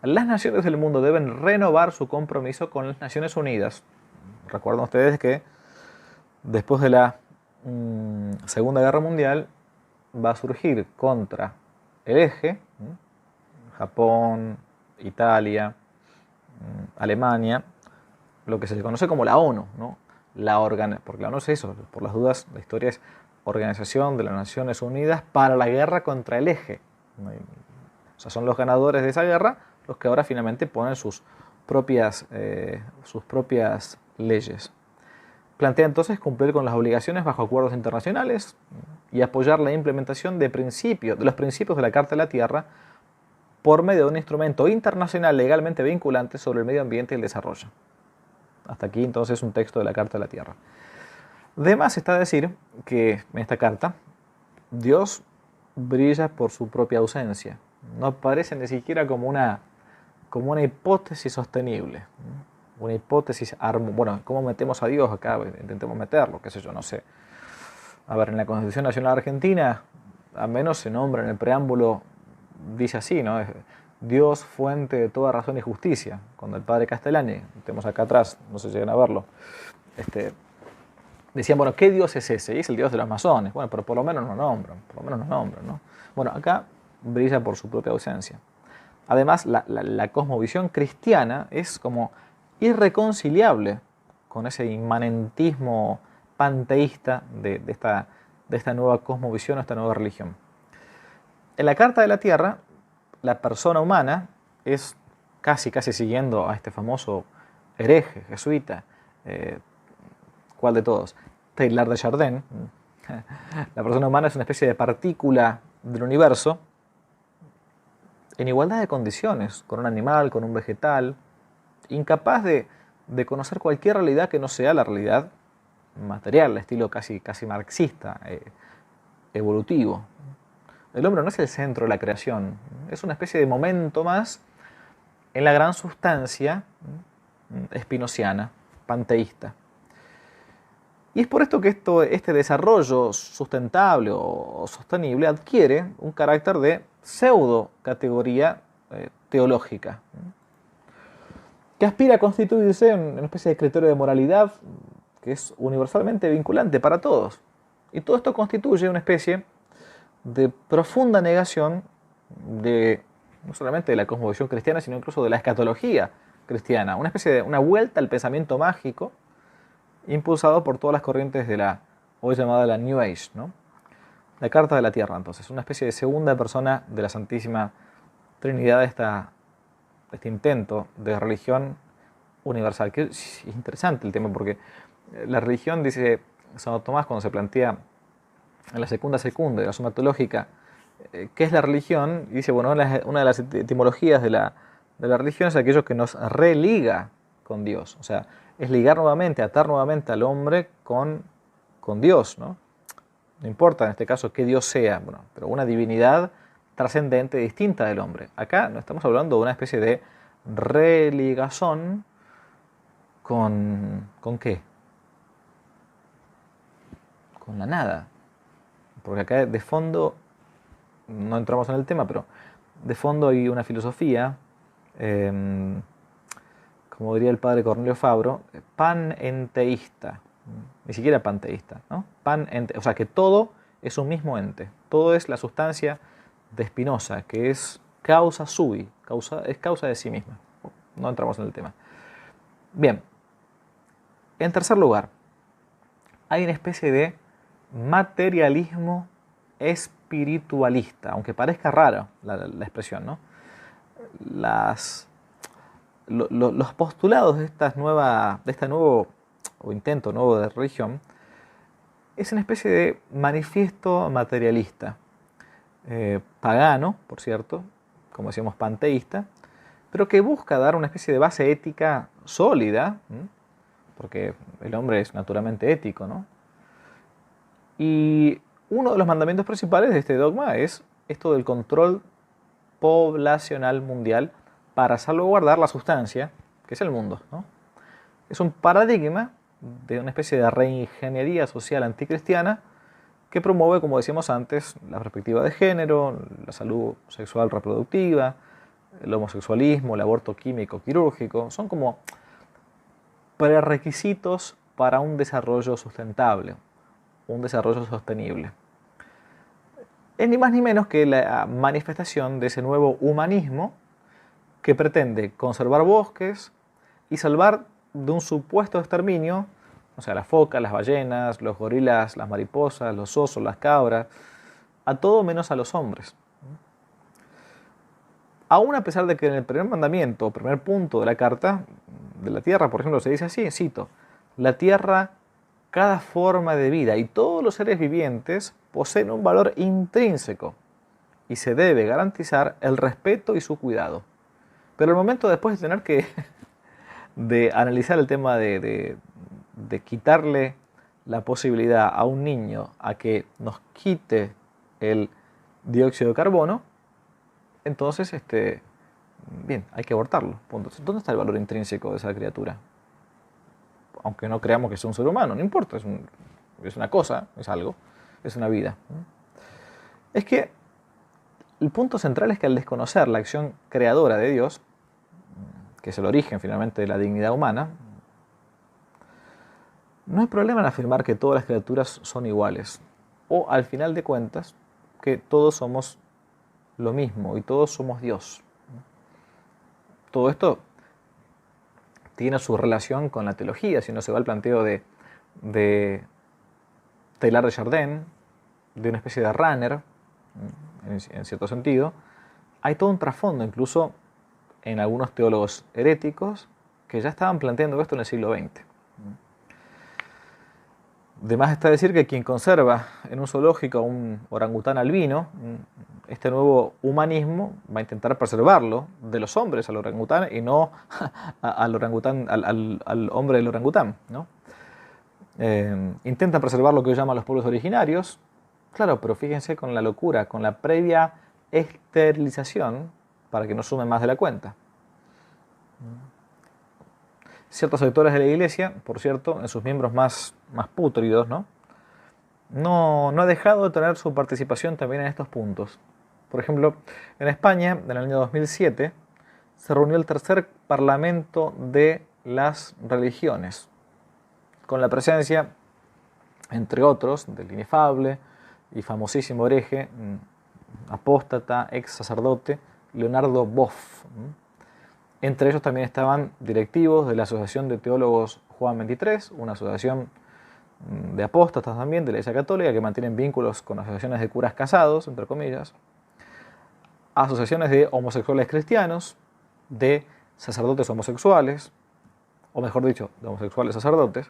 [SPEAKER 1] las naciones del mundo deben renovar su compromiso con las Naciones Unidas. Recuerden ustedes que después de la Segunda Guerra Mundial va a surgir contra el eje, Japón, Italia, Alemania, lo que se le conoce como la ONU, ¿no? Porque la ONU es eso, por las dudas, la historia es Organización de las Naciones Unidas para la guerra contra el eje. O sea, son los ganadores de esa guerra los que ahora finalmente ponen sus propias leyes. Plantea entonces cumplir con las obligaciones bajo acuerdos internacionales y apoyar la implementación de los principios de la Carta de la Tierra por medio de un instrumento internacional legalmente vinculante sobre el medio ambiente y el desarrollo. Hasta aquí entonces un texto de la Carta de la Tierra. De más está decir que en esta carta Dios brilla por su propia ausencia. No aparece ni siquiera como una hipótesis sostenible. Una hipótesis, bueno, ¿cómo metemos a Dios acá? Intentemos meterlo, qué sé yo, no sé. A ver, en la Constitución Nacional Argentina, al menos se nombra en el preámbulo, dice así, ¿no? Dios, fuente de toda razón y justicia. Cuando el padre Castellani, tenemos acá atrás, no sé si llegan a verlo, decían, bueno, ¿qué Dios es ese? Y es el Dios de los masones. Bueno, pero por lo menos nos nombran, ¿no? Bueno, acá brilla por su propia ausencia. Además, la cosmovisión cristiana es como irreconciliable con ese inmanentismo panteísta de esta nueva cosmovisión, esta nueva religión. En la Carta de la Tierra, la persona humana es casi siguiendo a este famoso hereje jesuita, ¿cuál de todos? Teilhard de Chardin. La persona humana es una especie de partícula del universo en igualdad de condiciones, con un animal, con un vegetal, incapaz de conocer cualquier realidad que no sea la realidad material, estilo casi marxista, evolutivo. El hombre no es el centro de la creación, es una especie de momento más en la gran sustancia espinociana, panteísta. Y es por esto que este desarrollo sustentable o sostenible adquiere un carácter de pseudo categoría teológica, que aspira a constituirse en una especie de criterio de moralidad que es universalmente vinculante para todos. Y todo esto constituye una especie de profunda negación no solamente de la cosmovisión cristiana, sino incluso de la escatología cristiana, una especie de una vuelta al pensamiento mágico impulsado por todas las corrientes de la hoy llamada la New Age, ¿no? La Carta de la Tierra, entonces, una especie de segunda persona de la Santísima Trinidad de este intento de religión universal. Que es interesante el tema, porque la religión, dice Santo Tomás cuando se plantea en la secunda de la Suma Teológica, ¿qué es la religión? Y dice, bueno, una de las etimologías de la religión es aquello que nos religa con Dios. O sea, es ligar nuevamente, atar nuevamente al hombre con Dios, ¿no? No importa en este caso qué Dios sea, bueno, pero una divinidad trascendente, distinta del hombre. Acá no estamos hablando de una especie de religazón ¿con qué? Con la nada. Porque acá de fondo, no entramos en el tema, pero de fondo hay una filosofía como diría el padre Cornelio Fabro, panenteísta, ni siquiera panteísta, ¿no? O sea, que todo es un mismo ente, todo es la sustancia de Spinoza, que es causa sui, es causa de sí misma. No entramos en el tema. Bien, en tercer lugar, hay una especie de materialismo espiritualista, aunque parezca rara la expresión, ¿no? Los postulados de este nuevo o intento nuevo de religión es una especie de manifiesto materialista, pagano, por cierto, como decíamos panteísta, pero que busca dar una especie de base ética sólida, porque el hombre es naturalmente ético, ¿no? Y uno de los mandamientos principales de este dogma es esto del control poblacional mundial para salvaguardar la sustancia, que es el mundo, ¿no? Es un paradigma de una especie de reingeniería social anticristiana que promueve, como decíamos antes, la perspectiva de género, la salud sexual reproductiva, el homosexualismo, el aborto químico quirúrgico. Son como prerequisitos para un desarrollo sustentable, un desarrollo sostenible. Es ni más ni menos que la manifestación de ese nuevo humanismo que pretende conservar bosques y salvar de un supuesto exterminio, o sea, las focas, las ballenas, los gorilas, las mariposas, los osos, las cabras, a todo menos a los hombres. Aún a pesar de que en el primer mandamiento, primer punto de la carta de la tierra, por ejemplo, se dice así, cito, la tierra, cada forma de vida y todos los seres vivientes poseen un valor intrínseco y se debe garantizar el respeto y su cuidado. Pero el momento después de tener que de analizar el tema de quitarle la posibilidad a un niño a que nos quite el dióxido de carbono, entonces, bien, hay que abortarlo. Punto. ¿Dónde está el valor intrínseco de esa criatura? Aunque no creamos que sea un ser humano, no importa, es una cosa, es algo, es una vida. Es que el punto central es que al desconocer la acción creadora de Dios, que es el origen finalmente de la dignidad humana, no hay problema en afirmar que todas las criaturas son iguales, o al final de cuentas, que todos somos lo mismo y todos somos Dios. Todo esto tiene su relación con la teología, si no se va al planteo de Teilhard de Chardin, de una especie de runner, en cierto sentido. Hay todo un trasfondo, incluso en algunos teólogos heréticos, que ya estaban planteando esto en el siglo XX. De más está decir que quien conserva en un zoológico un orangután albino, este nuevo humanismo va a intentar preservarlo de los hombres al orangután y no al orangután, al hombre del orangután, ¿no? Intentan preservar lo que llaman los pueblos originarios, claro, pero fíjense con la locura, con la previa esterilización para que no sumen más de la cuenta. Ciertos sectores de la Iglesia, por cierto, en sus miembros más pútridos, no ha dejado de tener su participación también en estos puntos. Por ejemplo, en España, en el año 2007, se reunió el tercer Parlamento de las Religiones, con la presencia, entre otros, del inefable y famosísimo hereje, apóstata, ex sacerdote, Leonardo Boff. Entre ellos también estaban directivos de la Asociación de Teólogos Juan XXIII, una asociación de apóstatas también de la Iglesia Católica que mantienen vínculos con asociaciones de curas casados, entre comillas, asociaciones de homosexuales cristianos, de sacerdotes homosexuales, o mejor dicho, de homosexuales sacerdotes,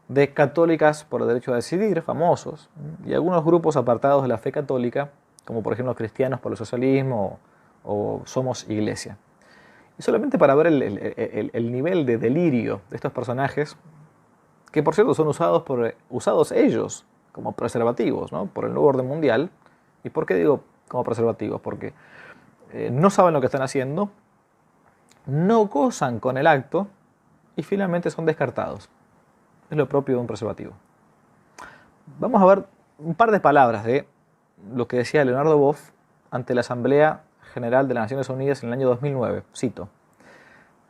[SPEAKER 1] de católicas por el derecho a decidir, famosos, y algunos grupos apartados de la fe católica, como por ejemplo Cristianos por el Socialismo o Somos Iglesia. Y solamente para ver el nivel de delirio de estos personajes, que por cierto son usados ellos como preservativos, ¿no? Por el nuevo orden mundial. ¿Y por qué digo como preservativos? Porque no saben lo que están haciendo, no gozan con el acto y finalmente son descartados. Es lo propio de un preservativo. Vamos a ver un par de palabras de lo que decía Leonardo Boff ante la Asamblea General de las Naciones Unidas en el año 2009. Cito: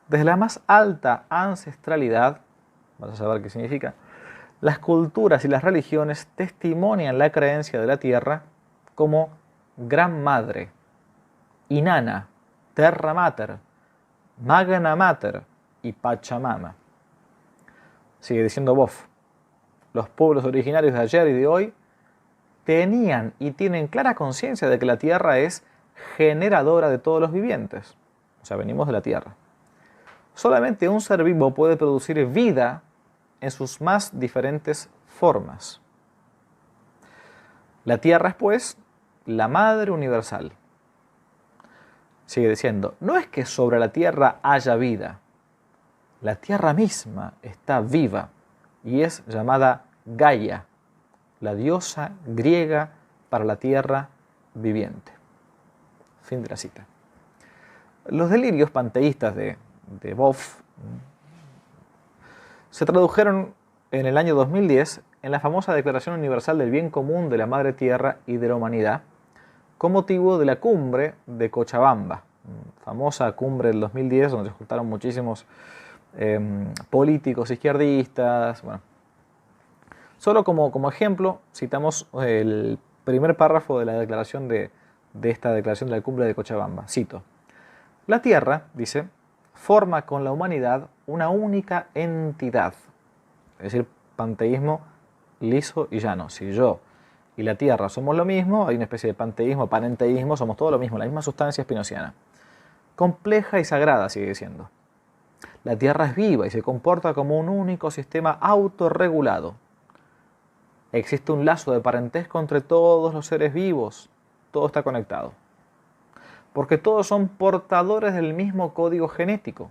[SPEAKER 1] Desde la más alta ancestralidad, vas a saber qué significa, las culturas y las religiones testimonian la creencia de la tierra como Gran Madre, Inanna, Terra Mater, Magna Mater y Pachamama. Sigue diciendo Boff. Los pueblos originarios de ayer y de hoy tenían y tienen clara conciencia de que la tierra es generadora de todos los vivientes. O sea, venimos de la tierra. Solamente un ser vivo puede producir vida en sus más diferentes formas. La tierra es, pues, la madre universal. Sigue diciendo, no es que sobre la tierra haya vida. La tierra misma está viva y es llamada Gaia, la diosa griega para la tierra viviente. Fin de la cita. Los delirios panteístas de Boff se tradujeron en el año 2010 en la famosa Declaración Universal del Bien Común de la Madre Tierra y de la Humanidad, con motivo de la cumbre de Cochabamba, famosa cumbre del 2010, donde se juntaron muchísimos políticos izquierdistas. Bueno, solo como ejemplo, citamos el primer párrafo de la declaración de esta declaración de la cumbre de Cochabamba. Cito: la Tierra, dice, forma con la humanidad una única entidad. Es decir, panteísmo liso y llano. Si yo y la Tierra somos lo mismo, hay una especie de panteísmo, panenteísmo, somos todo lo mismo, la misma sustancia spinoziana. Compleja y sagrada, sigue diciendo. La Tierra es viva y se comporta como un único sistema autorregulado. Existe un lazo de parentesco entre todos los seres vivos. Todo está conectado. Porque todos son portadores del mismo código genético.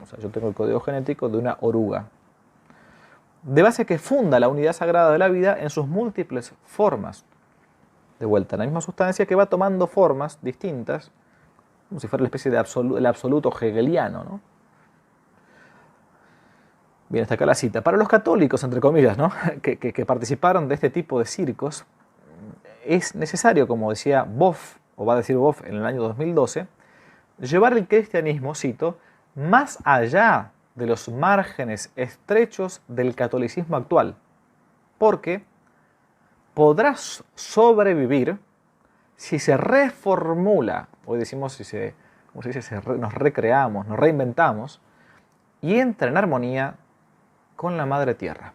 [SPEAKER 1] O sea, yo tengo el código genético de una oruga. De base que funda la unidad sagrada de la vida en sus múltiples formas. De vuelta, la misma sustancia que va tomando formas distintas, como si fuera la especie de el absoluto hegeliano, ¿no? Bien, hasta acá la cita. Para los católicos, entre comillas, ¿no? que participaron de este tipo de circos, es necesario, como decía Boff, o va a decir Boff en el año 2012, llevar el cristianismo, cito, más allá de los márgenes estrechos del catolicismo actual, porque podrá sobrevivir si se reformula, hoy decimos ¿cómo se dice? Nos recreamos, nos reinventamos, y entra en armonía con la Madre Tierra.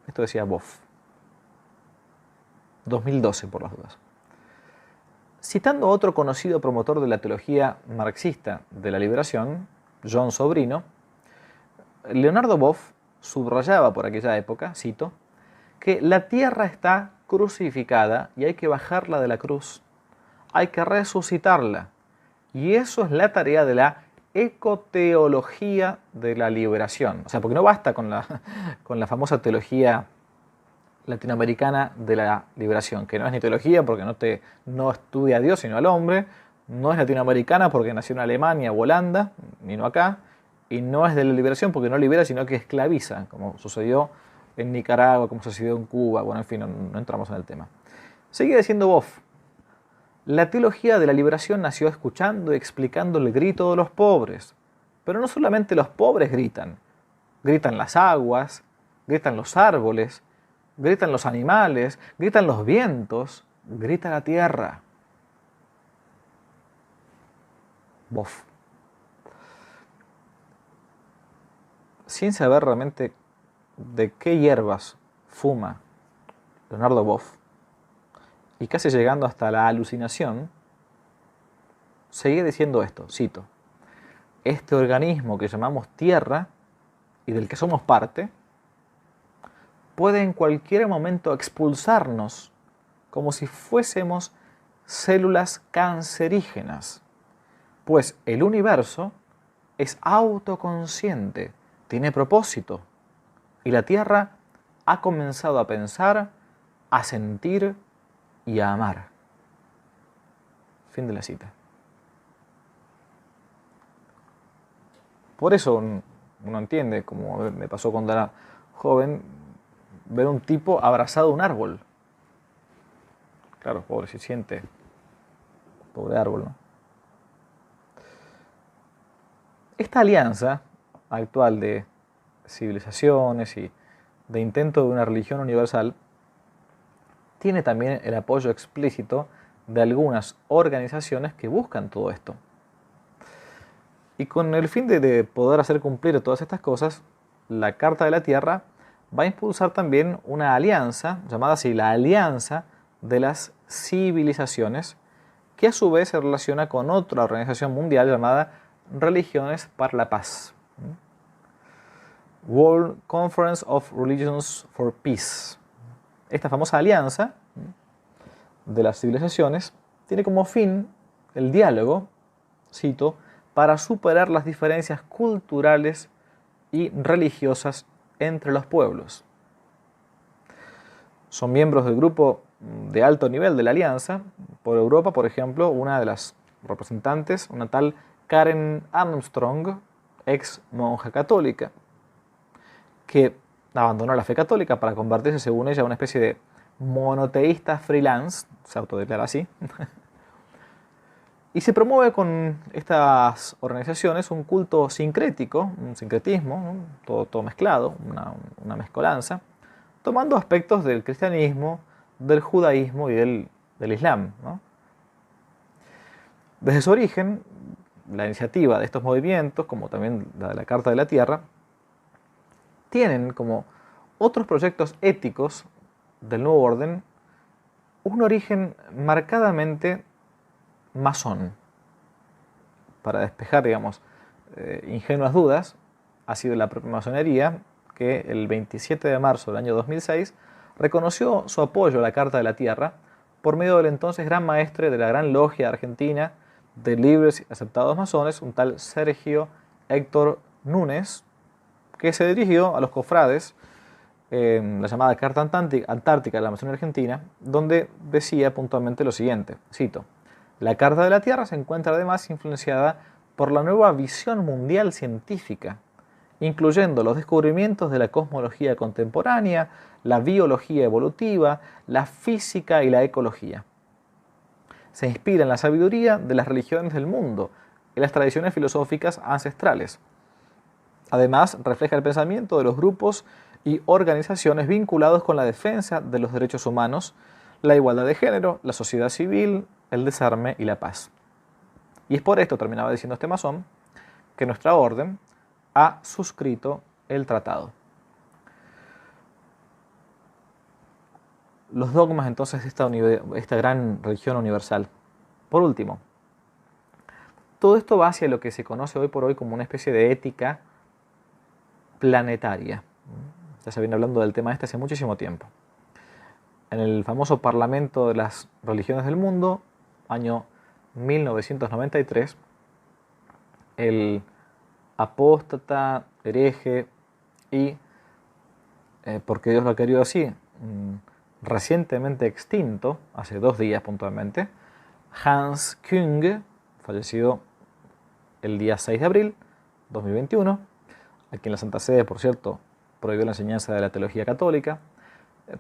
[SPEAKER 1] Esto decía Boff. 2012, por las dudas. Citando a otro conocido promotor de la teología marxista de la liberación, John Sobrino, Leonardo Boff subrayaba por aquella época, cito, que la tierra está crucificada y hay que bajarla de la cruz, hay que resucitarla, y eso es la tarea de la ecoteología de la liberación. O sea, porque no basta con la famosa teología latinoamericana de la liberación, que no es ni teología porque no estudia a Dios sino al hombre, no es latinoamericana porque nació en Alemania o Holanda, vino acá, y no es de la liberación porque no libera sino que esclaviza, como sucedió en Nicaragua, como sucedió en Cuba, bueno, en fin, no entramos en el tema. Sigue diciendo Boff, la teología de la liberación nació escuchando y explicando el grito de los pobres, pero no solamente los pobres gritan las aguas, gritan los árboles, gritan los animales, gritan los vientos, grita la tierra. Boff. Sin saber realmente de qué hierbas fuma Leonardo Boff, y casi llegando hasta la alucinación, seguía diciendo esto, cito, este organismo que llamamos tierra y del que somos parte, puede en cualquier momento expulsarnos como si fuésemos células cancerígenas, pues el universo es autoconsciente, tiene propósito, y la Tierra ha comenzado a pensar, a sentir y a amar. Fin de la cita. Por eso uno entiende, como me pasó cuando era joven, ver un tipo abrazado a un árbol. Claro, pobre, se siente. Pobre árbol, ¿no? Esta alianza actual de civilizaciones y de intento de una religión universal tiene también el apoyo explícito de algunas organizaciones que buscan todo esto. Y con el fin de poder hacer cumplir todas estas cosas, la Carta de la Tierra va a impulsar también una alianza, llamada así la Alianza de las Civilizaciones, que a su vez se relaciona con otra organización mundial llamada Religiones para la Paz. World Conference of Religions for Peace. Esta famosa alianza de las civilizaciones tiene como fin el diálogo, cito, para superar las diferencias culturales y religiosas entre los pueblos. Son miembros del grupo de alto nivel de la alianza. Por Europa, por ejemplo, una de las representantes, una tal Karen Armstrong, ex monja católica, que abandonó la fe católica para convertirse, según ella, en una especie de monoteísta freelance, se autodeclara así, y se promueve con estas organizaciones un culto sincrético, un sincretismo, ¿no? todo mezclado, una mezcolanza, tomando aspectos del cristianismo, del judaísmo y del islam, ¿no? Desde su origen, la iniciativa de estos movimientos, como también la de la Carta de la Tierra, tienen como otros proyectos éticos del nuevo orden un origen marcadamente masón. Para despejar, digamos, ingenuas dudas, ha sido la propia masonería que el 27 de marzo del año 2006 reconoció su apoyo a la Carta de la Tierra por medio del entonces gran maestre de la Gran Logia Argentina de libres y aceptados masones, un tal Sergio Héctor Núñez, que se dirigió a los cofrades la llamada Carta Antártica de la Masonería Argentina, donde decía puntualmente lo siguiente, cito: la Carta de la Tierra se encuentra además influenciada por la nueva visión mundial científica, incluyendo los descubrimientos de la cosmología contemporánea, la biología evolutiva, la física y la ecología. Se inspira en la sabiduría de las religiones del mundo y las tradiciones filosóficas ancestrales. Además, refleja el pensamiento de los grupos y organizaciones vinculados con la defensa de los derechos humanos, la igualdad de género, la sociedad civil, el desarme y la paz. Y es por esto, terminaba diciendo este masón, que nuestra orden ha suscrito el tratado. Los dogmas entonces de esta gran religión universal. Por último, todo esto va hacia lo que se conoce hoy por hoy como una especie de ética planetaria. Ya se viene hablando del tema este hace muchísimo tiempo. En el famoso Parlamento de las Religiones del Mundo, año 1993, el apóstata, hereje y, porque Dios lo ha querido así, recientemente extinto, hace 2 días puntualmente, Hans Küng, fallecido el día 6 de abril 2021, a quien la Santa Sede, por cierto, prohibió la enseñanza de la teología católica,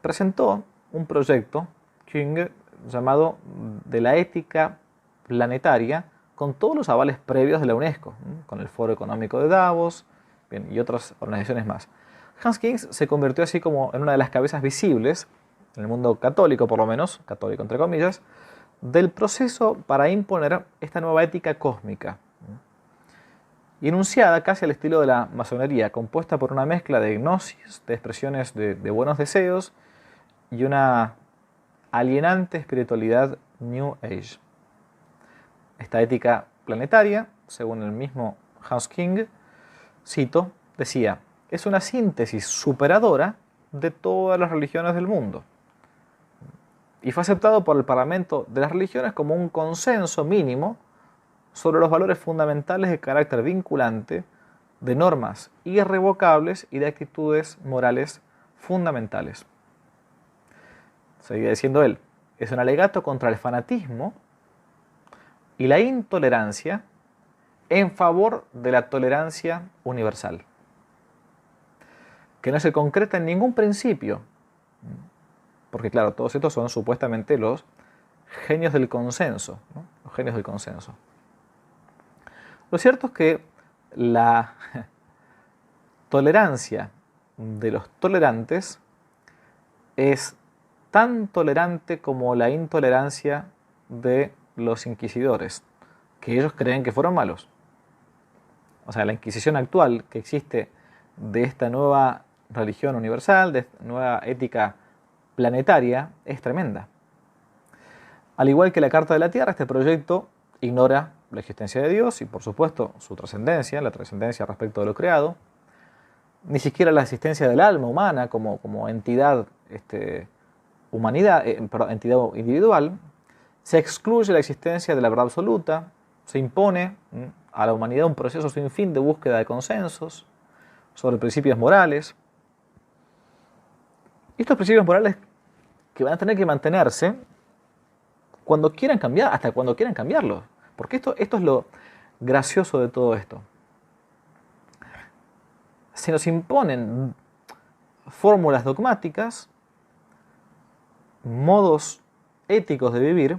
[SPEAKER 1] presentó un proyecto, Küng, llamado de la ética planetaria, con todos los avales previos de la UNESCO, con el Foro Económico de Davos, bien, y otras organizaciones más. Hans Küng se convirtió así como en una de las cabezas visibles, en el mundo católico por lo menos, católico entre comillas, del proceso para imponer esta nueva ética cósmica, y enunciada casi al estilo de la masonería, compuesta por una mezcla de gnosis, de expresiones de buenos deseos y una alienante espiritualidad New Age. Esta ética planetaria, según el mismo Hans Küng, cito, decía, es una síntesis superadora de todas las religiones del mundo. Y fue aceptado por el Parlamento de las Religiones como un consenso mínimo sobre los valores fundamentales de carácter vinculante, de normas irrevocables y de actitudes morales fundamentales. Seguía diciendo él, es un alegato contra el fanatismo y la intolerancia en favor de la tolerancia universal, que no se concreta en ningún principio, porque claro, todos estos son supuestamente los genios del consenso, ¿no? Los genios del consenso. Lo cierto es que la tolerancia de los tolerantes es tan tolerante como la intolerancia de los inquisidores, que ellos creen que fueron malos. O sea, la Inquisición actual que existe de esta nueva religión universal, de esta nueva ética planetaria, es tremenda. Al igual que la Carta de la Tierra, este proyecto ignora la existencia de Dios y, por supuesto, su trascendencia, la trascendencia respecto de lo creado, ni siquiera la existencia del alma humana como entidad, entidad individual. Se excluye la existencia de la verdad absoluta, se impone a la humanidad un proceso sin fin de búsqueda de consensos sobre principios morales. Y estos principios morales que van a tener que mantenerse cuando quieran cambiar, hasta cuando quieran cambiarlos. Porque esto es lo gracioso de todo esto. Se nos imponen fórmulas dogmáticas, modos éticos de vivir,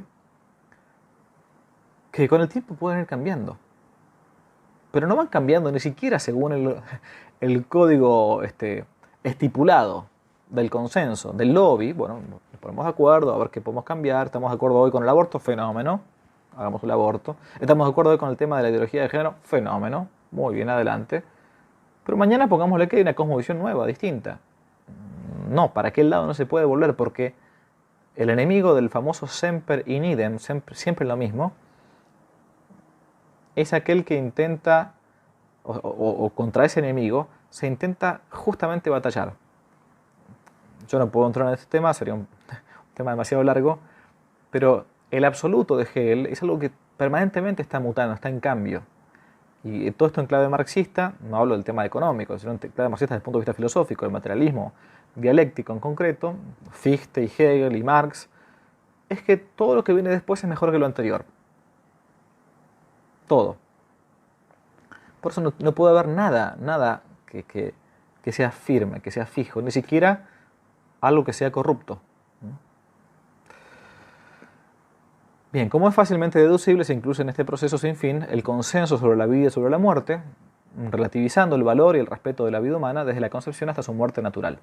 [SPEAKER 1] que con el tiempo pueden ir cambiando. Pero no van cambiando ni siquiera según el código estipulado del consenso, del lobby. Bueno, nos ponemos de acuerdo a ver qué podemos cambiar. Estamos de acuerdo hoy con el aborto, fenómeno, hagamos el aborto. Estamos de acuerdo hoy con el tema de la ideología de género, fenómeno, muy bien, adelante. Pero mañana pongámosle que hay una cosmovisión nueva, distinta. No, para aquel lado no se puede volver, porque el enemigo del famoso semper in idem, siempre lo mismo, es aquel que intenta, o contra ese enemigo, se intenta justamente batallar. Yo no puedo entrar en este tema, sería un tema demasiado largo, pero el absoluto de Hegel es algo que permanentemente está mutando, está en cambio. Y todo esto en clave marxista, no hablo del tema económico, sino en clave marxista desde el punto de vista filosófico, el materialismo dialéctico en concreto, Fichte y Hegel y Marx, es que todo lo que viene después es mejor que lo anterior. Todo. Por eso no puede haber nada que sea firme, que sea fijo, ni siquiera algo que sea corrupto. Bien, como es fácilmente deducible, se incluye en este proceso sin fin el consenso sobre la vida y sobre la muerte, relativizando el valor y el respeto de la vida humana desde la concepción hasta su muerte natural.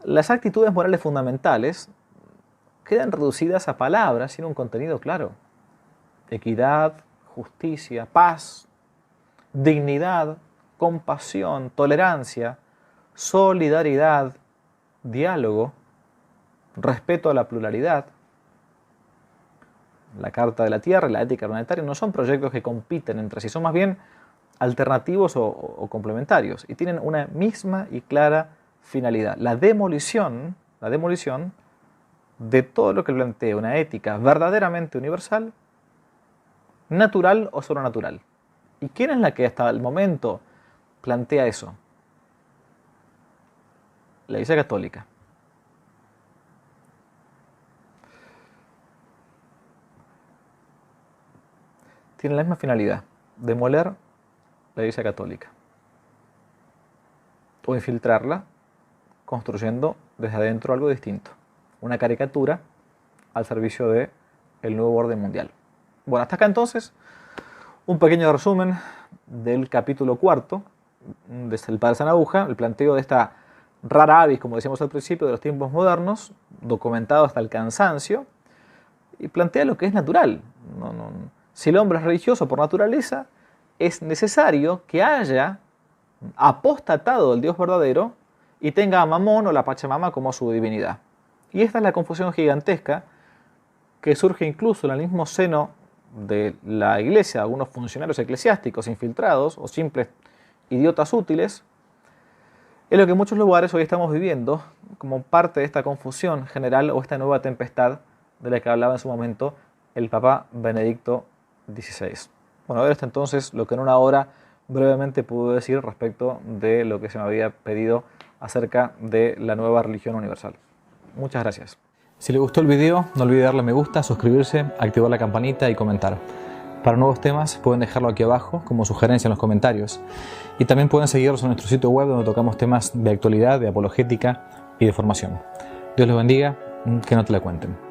[SPEAKER 1] Las actitudes morales fundamentales quedan reducidas a palabras sin un contenido claro. Equidad, justicia, paz, dignidad, compasión, tolerancia, solidaridad, diálogo, respeto a la pluralidad. La Carta de la Tierra y la ética planetaria no son proyectos que compiten entre sí, son más bien alternativos o complementarios y tienen una misma y clara finalidad: la demolición de todo lo que plantea una ética verdaderamente universal, natural o sobrenatural. ¿Y quién es la que hasta el momento plantea eso? La Iglesia Católica. Tiene la misma finalidad: demoler la Iglesia Católica o infiltrarla, construyendo desde adentro algo distinto, una caricatura al servicio del nuevo orden mundial. Bueno, hasta acá entonces un pequeño resumen del capítulo 4 desde el Padre Sanahuja, el planteo de esta rara avis, como decíamos al principio, de los tiempos modernos, documentado hasta el cansancio, y plantea lo que es natural. Si el hombre es religioso por naturaleza, es necesario que haya apostatado del Dios verdadero y tenga a Mamón o la Pachamama como su divinidad. Y esta es la confusión gigantesca que surge incluso en el mismo seno de la Iglesia, algunos funcionarios eclesiásticos infiltrados o simples idiotas útiles. Es lo que en muchos lugares hoy estamos viviendo como parte de esta confusión general o esta nueva tempestad de la que hablaba en su momento el Papa Benedicto XVI. Bueno, a ver hasta entonces lo que en una hora brevemente pude decir respecto de lo que se me había pedido acerca de la nueva religión universal. Muchas gracias. Si le gustó el video, no olvide darle me gusta, suscribirse, activar la campanita y comentar. Para nuevos temas pueden dejarlo aquí abajo como sugerencia en los comentarios. Y también pueden seguirnos en nuestro sitio web donde tocamos temas de actualidad, de apologética y de formación. Dios los bendiga, que no te la cuenten.